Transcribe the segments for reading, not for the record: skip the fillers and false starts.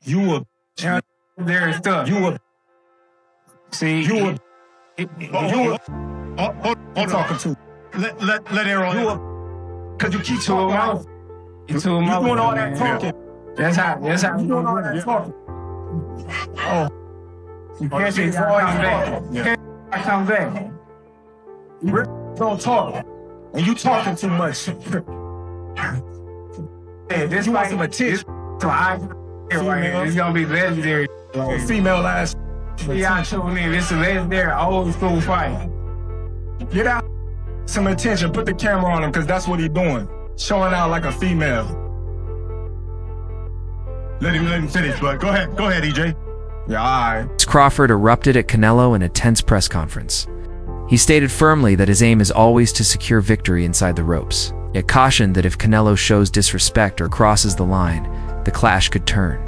You a there is stuff. you a See, you a you hold talking to. Let Aaron. You a Cause you keep too talking. emotional. You too You emotional. doing all that man. talking. That's how You doing all that talking. Oh, You can't say come back. You can't come back. you really don't talk, and you talking too much. Yeah, this You want like some attention. So I right here. It's gonna be legendary. Female ass. Y'all tune in. This is a legendary old school fight. Get out some attention. Put the camera on him, cause that's what he doing. Showing out like a female. Let him finish, but go ahead, EJ. Yeah, all right. Crawford erupted at Canelo in a tense press conference. He stated firmly that his aim is always to secure victory inside the ropes, yet cautioned that if Canelo shows disrespect or crosses the line, the clash could turn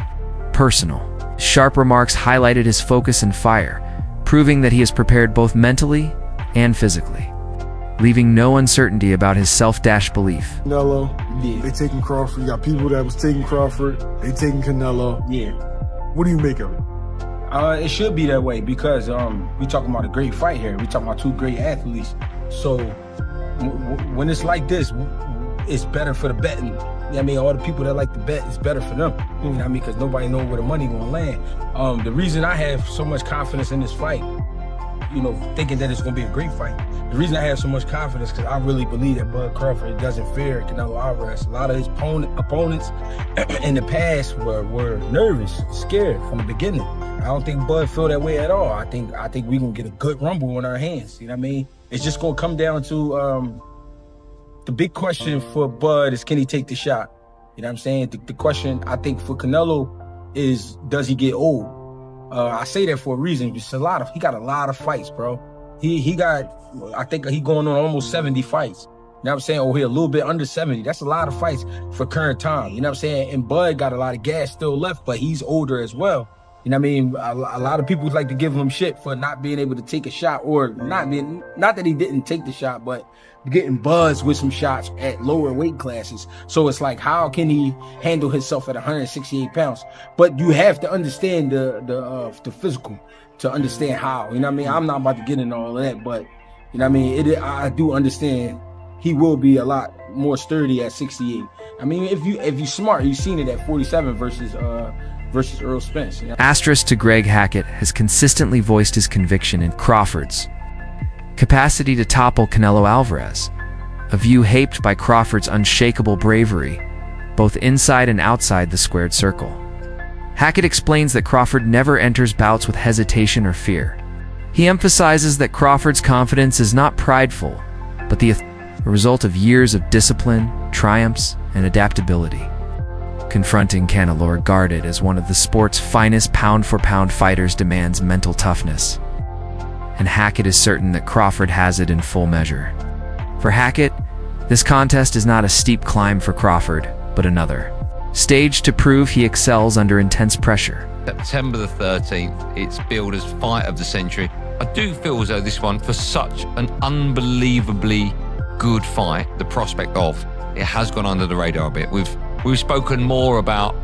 personal. Sharp remarks highlighted his focus and fire, proving that he is prepared both mentally and physically, leaving no uncertainty about his self-dashed belief. Canelo, they taking Crawford. You got people that was taking Crawford, they taking Canelo. Yeah. What do you make of it? It should be that way because we talking about a great fight here. We talking about two great athletes. So when it's like this, it's better for the betting. You know what I mean? All the people that like to bet, it's better for them. You know what I mean? Because nobody knows where the money gonna land. The reason I have so much confidence in this fight, you know, thinking that it's gonna be a great fight. The reason I have so much confidence because I really believe that Bud Crawford doesn't fear Canelo Alvarez. A lot of his opponents in the past were nervous, scared from the beginning. I don't think Bud feel that way at all. I think we gonna get a good rumble on our hands. You know what I mean? It's just gonna come down to the big question for Bud is, can he take the shot? You know what I'm saying? The question I think for Canelo is, does he get old? I say that for a reason. It's he got a lot of fights, bro. He got, I think he going on almost 70 fights. You know what I'm saying? Or he a little bit under 70. That's a lot of fights for current time. You know what I'm saying? And Bud got a lot of gas still left, but he's older as well. You know what I mean? A lot of people like to give him shit for not being able to take a shot, or not that he didn't take the shot, but getting buzzed with some shots at lower weight classes. So it's like, how can he handle himself at 168 pounds? But you have to understand the physical to understand how. You know what I mean? I'm not about to get into all of that, but you know what I mean? I do understand he will be a lot more sturdy at 68. I mean, if you smart, you've seen it at 47 versus Earl Spence. You know? Asterisk to Greg Hackett has consistently voiced his conviction in Crawford's capacity to topple Canelo Alvarez, a view aped by Crawford's unshakable bravery, both inside and outside the squared circle. Hackett explains that Crawford never enters bouts with hesitation or fear. He emphasizes that Crawford's confidence is not prideful, but a result of years of discipline, triumphs, and adaptability. Confronting Canelo guarded as one of the sport's finest pound-for-pound fighters demands mental toughness, and Hackett is certain that Crawford has it in full measure. For Hackett, this contest is not a steep climb for Crawford, but another stage to prove he excels under intense pressure. September the 13th, it's billed as Fight of the Century. I do feel as though this one, for such an unbelievably good fight, the prospect of, it has gone under the radar a bit. We've spoken more about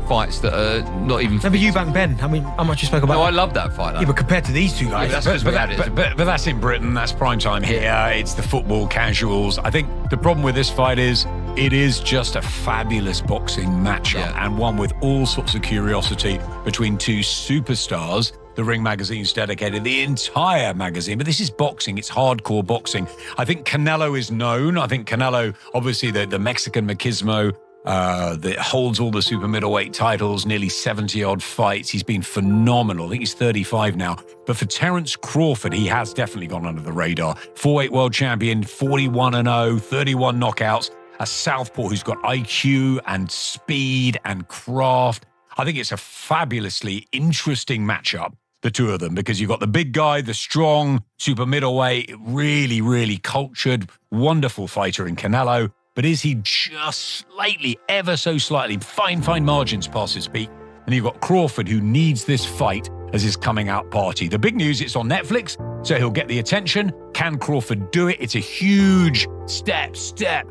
fights that are not even... No, but Eubank Ben, I mean, how much you spoke about... No, I love that fight. Yeah, but compared to these two guys... Yeah, that's but that's in Britain, that's prime time here, it's the football casuals. I think the problem with this fight is, it is just a fabulous boxing matchup, and one with all sorts of curiosity between two superstars. The Ring magazine's dedicated the entire magazine, but this is boxing, it's hardcore boxing. I think Canelo is known. I think Canelo, obviously the Mexican machismo, that holds all the super middleweight titles, nearly 70-odd fights. He's been phenomenal. I think he's 35 now. But for Terence Crawford, he has definitely gone under the radar. 4-weight world champion, 41-0, 31 knockouts, a southpaw who's got IQ and speed and craft. I think it's a fabulously interesting matchup, the two of them, because you've got the big guy, the strong, super middleweight, really, really cultured, wonderful fighter in Canelo. But is he just slightly, ever so slightly, fine margins past his peak? And you've got Crawford, who needs this fight as his coming out party. The big news, it's on Netflix, so he'll get the attention. Can Crawford do it? It's a huge step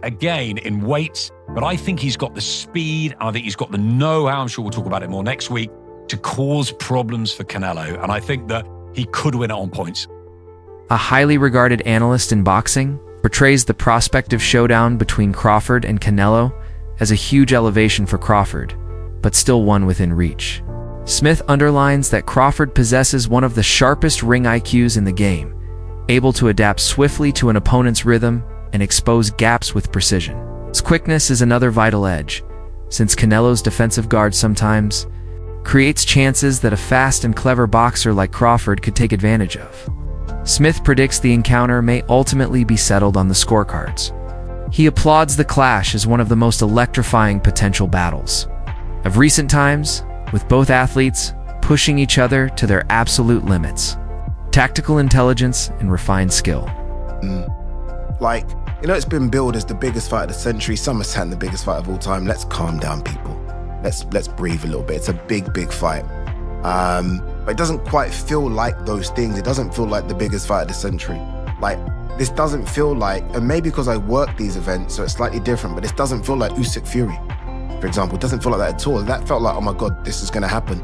again in weights but I think he's got the speed, and I think he's got the know-how, I'm sure we'll talk about it more next week, to cause problems for Canelo. And I think that he could win it on points. A highly regarded analyst in boxing portrays the prospective showdown between Crawford and Canelo as a huge elevation for Crawford, but still one within reach. Smith underlines that Crawford possesses one of the sharpest ring IQs in the game, able to adapt swiftly to an opponent's rhythm and expose gaps with precision. His quickness is another vital edge, since Canelo's defensive guard sometimes creates chances that a fast and clever boxer like Crawford could take advantage of. Smith predicts the encounter may ultimately be settled on the scorecards. He applauds the clash as one of the most electrifying potential battles of recent times, with both athletes pushing each other to their absolute limits. Tactical intelligence and refined skill. Like, you know, it's been billed as the biggest fight of the century. Some are saying the biggest fight of all time. Let's calm down, people. Let's breathe a little bit. It's a big fight. But it doesn't quite feel like those things. It doesn't feel like the biggest fight of the century. Like, this doesn't feel like, and maybe because I work these events, so it's slightly different, but this doesn't feel like Usyk Fury, for example. It doesn't feel like that at all. That felt like, oh my God, this is gonna happen.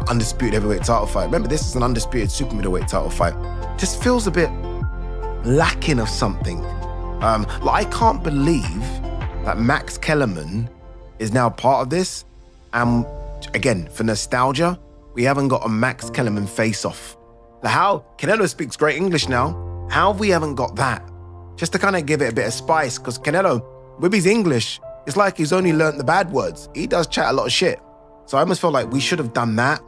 Undisputed heavyweight title fight. Remember, this is an undisputed super middleweight title fight. Just feels a bit lacking of something. Like, I can't believe that Max Kellerman is now part of this. And again, for nostalgia, we haven't got a Max Kellerman face-off. How? Canelo speaks great English now. How we haven't got that? Just to kind of give it a bit of spice, because Canelo, with his English, it's like he's only learnt the bad words. He does chat a lot of shit. So I almost feel like we should have done that.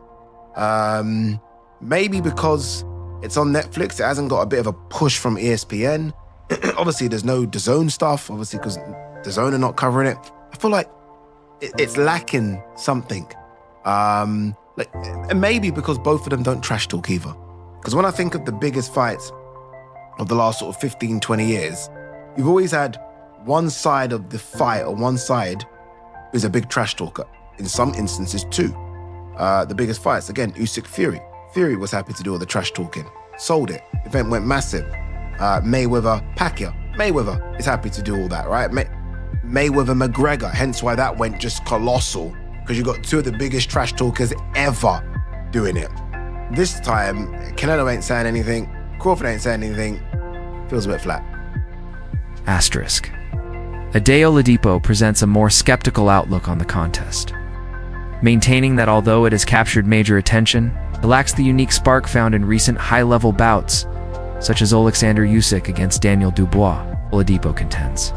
Maybe because it's on Netflix, it hasn't got a bit of a push from ESPN. Obviously, there's no DAZN stuff, obviously, because DAZN are not covering it. I feel like it's lacking something. And maybe because both of them don't trash talk either. Because when I think of the biggest fights of the last sort of 15, 20 years, you've always had one side of the fight, or one side who's a big trash talker. In some instances, two. The biggest fights, again, Usyk Fury. Fury was happy to do all the trash talking. Sold it. Event went massive. Mayweather, Pacquiao. Mayweather is happy to do all that, right? Mayweather, McGregor, hence why that went just colossal, because you got two of the biggest trash talkers ever doing it. This time, Canelo ain't saying anything, Crawford ain't saying anything. Feels a bit flat. Asterisk. Adeo Ladipo presents a more skeptical outlook on the contest, maintaining that although it has captured major attention, it lacks the unique spark found in recent high-level bouts, such as Alexander Usyk against Daniel Dubois. Ladipo contends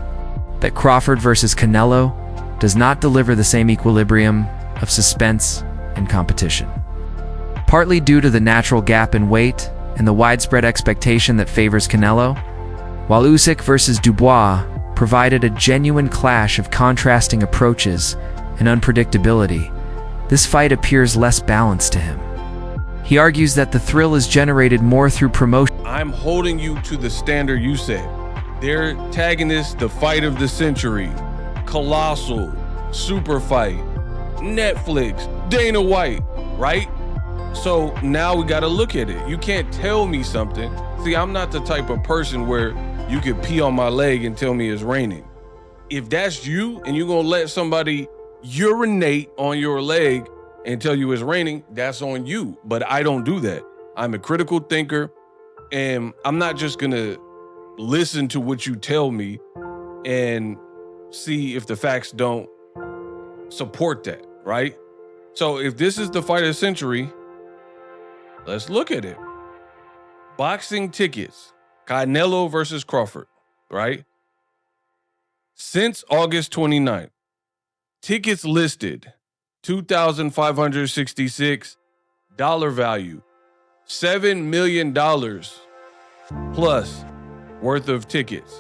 that Crawford versus Canelo does not deliver the same equilibrium of suspense and competition, partly due to the natural gap in weight and the widespread expectation that favors Canelo, while Usyk versus Dubois provided a genuine clash of contrasting approaches and unpredictability. This fight appears less balanced to him. He argues that the thrill is generated more through promotion. I'm holding you to the standard you set. They're tagging this the fight of the century, colossal, super fight, Netflix, Dana White, right? So now we gotta look at it. You can't tell me something. See, I'm not the type of person where you could pee on my leg and tell me it's raining. If that's you and you're gonna let somebody urinate on your leg and tell you it's raining, that's on you. But I don't do that. I'm a critical thinker, and I'm not just gonna listen to what you tell me and see if the facts don't support that, right? So if this is the fight of the century, let's look at it. Boxing tickets, Canelo versus Crawford, right? Since August 29th, tickets listed, $2,566 value, $7 million plus worth of tickets.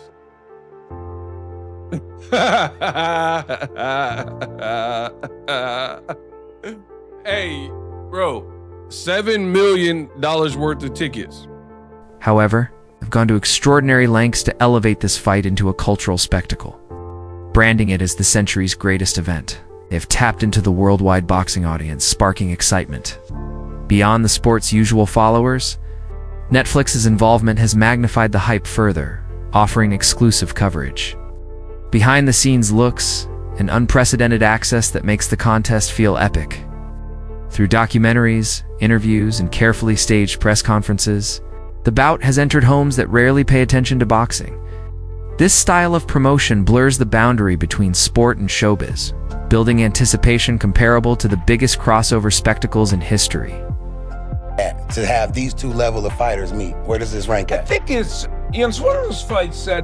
Hey, bro, $7 million worth of tickets. However, have gone to extraordinary lengths to elevate this fight into a cultural spectacle, branding it as the century's greatest event. They have tapped into the worldwide boxing audience, sparking excitement. Beyond the sport's usual followers, Netflix's involvement has magnified the hype further, offering exclusive coverage. behind-the-scenes looks, and unprecedented access that makes the contest feel epic. Through documentaries, interviews, and carefully staged press conferences, the bout has entered homes that rarely pay attention to boxing. This style of promotion blurs the boundary between sport and showbiz, building anticipation comparable to the biggest crossover spectacles in history. To have these two level of fighters meet, where does this rank at? I think it's one of those fights that,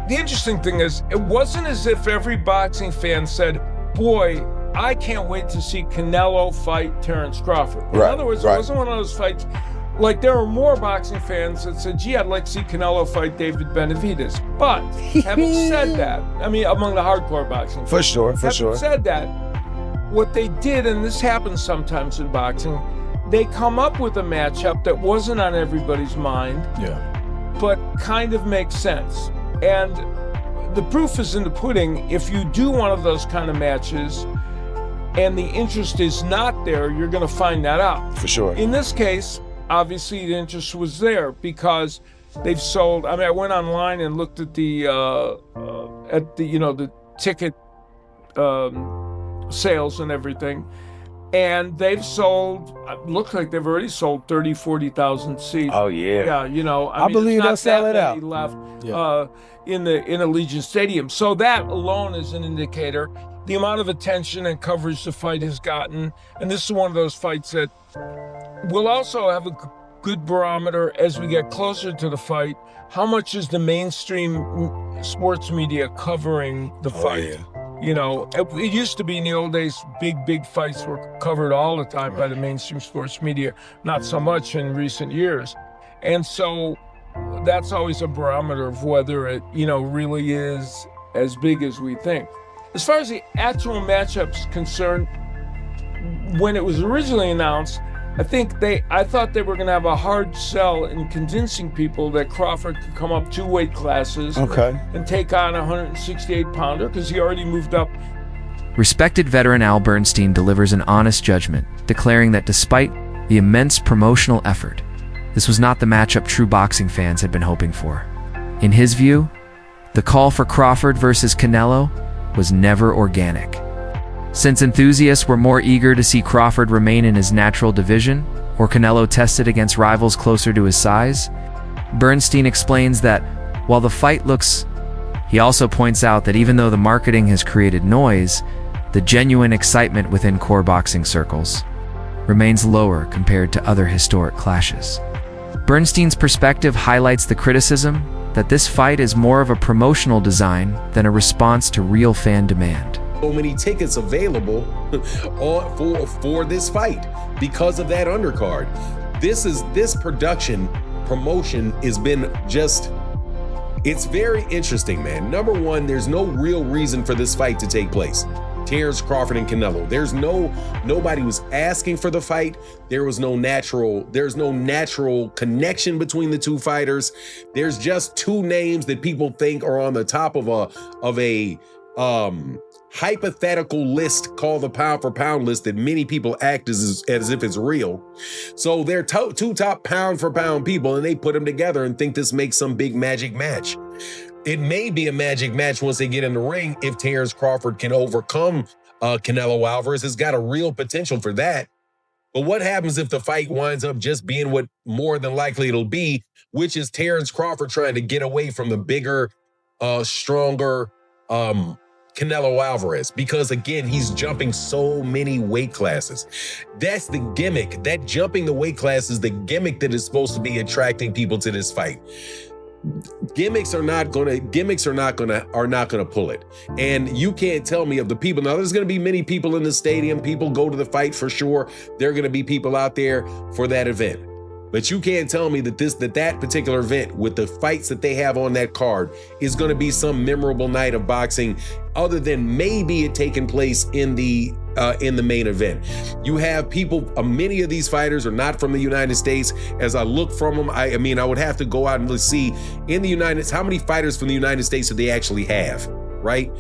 the interesting thing is, it wasn't as if every boxing fan said, boy, I can't wait to see Canelo fight Terence Crawford. In other words, it wasn't one of those fights, like there were more boxing fans that said, gee, I'd like to see Canelo fight David Benavidez. But having said that, I mean, among the hardcore boxing fans. For sure. Having said that, what they did, and this happens sometimes in boxing, they come up with a matchup that wasn't on everybody's mind, but kind of makes sense. And the proof is in the pudding. If you do one of those kind of matches and the interest is not there, you're going to find that out. For sure. In this case, obviously the interest was there because they've sold. I mean, I went online and looked at the the ticket sales and everything, and they've sold. Looks like they've already sold 40,000 seats. Oh yeah. Yeah, I believe they'll sell it out. Left in Allegiant Stadium, so that alone is an indicator. The amount of attention and coverage the fight has gotten, and this is one of those fights that will also have a good barometer as we get closer to the fight. How much is the mainstream sports media covering the fight? You know, it used to be in the old days, big fights were covered all the time by the mainstream sports media, not so much in recent years. And so that's always a barometer of whether it, really is as big as we think. As far as the actual matchup's concerned, when it was originally announced, I thought they were going to have a hard sell in convincing people that Crawford could come up 2 weight classes and take on a 168-pounder because he already moved up. Respected veteran Al Bernstein delivers an honest judgment, declaring that despite the immense promotional effort, this was not the matchup true boxing fans had been hoping for. In his view, the call for Crawford versus Canelo was never organic. Since enthusiasts were more eager to see Crawford remain in his natural division, or Canelo tested against rivals closer to his size, Bernstein explains that while the fight looks, he also points out that even though the marketing has created noise, the genuine excitement within core boxing circles remains lower compared to other historic clashes. Bernstein's perspective highlights the criticism that this fight is more of a promotional design than a response to real fan demand. So many tickets available for this fight because of that undercard. This promotion has been just, it's very interesting, man. Number one, there's no real reason for this fight to take place. Terence Crawford and Canelo. Nobody was asking for the fight. There's no natural connection between the two fighters. There's just two names that people think are on the top of a hypothetical list called the pound for pound list that many people act as if it's real. So they're two top pound for pound people, and they put them together and think this makes some big magic match. It may be a magic match once they get in the ring if Terence Crawford can overcome Canelo Alvarez. It's got a real potential for that. But what happens if the fight winds up just being what more than likely it'll be, which is Terence Crawford trying to get away from the bigger, stronger Canelo Alvarez? Because again, he's jumping so many weight classes. That's the gimmick. That jumping the weight class is the gimmick that is supposed to be attracting people to this fight. Gimmicks are not gonna pull it. And you can't tell me of the people. Now, there's gonna be many people in the stadium. People go to the fight for sure. There are gonna be people out there for that event. But you can't tell me that that particular event with the fights that they have on that card is going to be some memorable night of boxing, other than maybe it taking place in the main event. You have people. Many of these fighters are not from the United States. As I look from them, I would have to go out and see in the United States how many fighters from the United States do they actually have, right?